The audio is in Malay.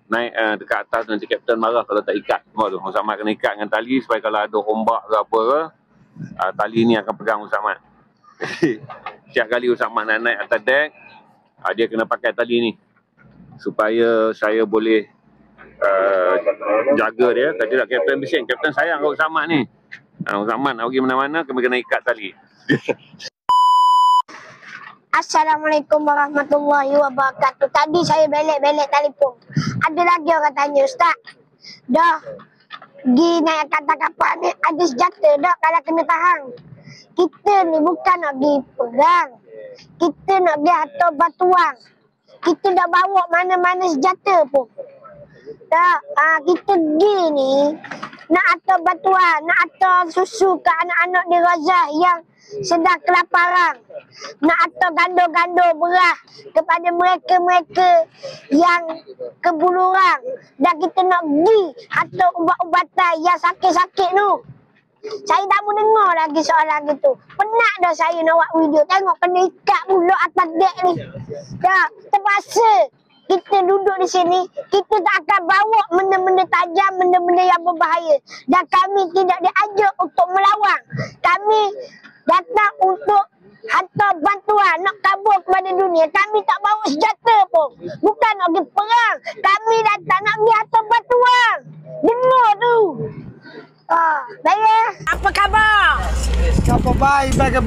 naik dekat atas nanti kapten marah kalau tak ikat semua tu. Usama kena ikat dengan tali supaya kalau ada ombak ke apa ke, tali ni akan pegang Usama. Setiap kali Usama nak naik atas dek, dia kena pakai tali ni supaya saya boleh jaga dia. Kata tak kapten bising, kapten sayang kat Usama ni. Usama nak pergi mana-mana kena ikat tali. Assalamualaikum warahmatullahi wabarakatuh. Tadi saya belek-belek telefon. Ada lagi orang tanya, Ustaz, dah pergi naik kata kapal ni ada senjata dah kalau kena tahan? Kita ni bukan nak pergi perang. Kita nak pergi atas batuan. Kita dah bawa mana-mana senjata pun. Tak, kita pergi ni nak atas batuan, nak atas susu ke anak-anak di Gaza yang sedang kelaparan. Nak atas gando-gando beras kepada mereka-mereka yang kebuluran. Dan kita nak pergi atas ubat-ubatan yang sakit-sakit tu. Saya tak mau dengar lagi soalan gitu. Penat dah saya nak buat video. Tengok kena ikat pula atas dek ni. Dah, terpaksa kita duduk di sini, kita tak akan bawa benda-benda tajam, benda-benda yang berbahaya. Dan kami tidak diajak untuk melawan. Kami datang untuk hantar bantuan, nak kabur kepada dunia. Kami tak bawa senjata pun. Bukan nak pergi perang. Kami datang nak pergi hantar bantuan. Dengar tu. Baik. Apa khabar? Khabar baik, baik,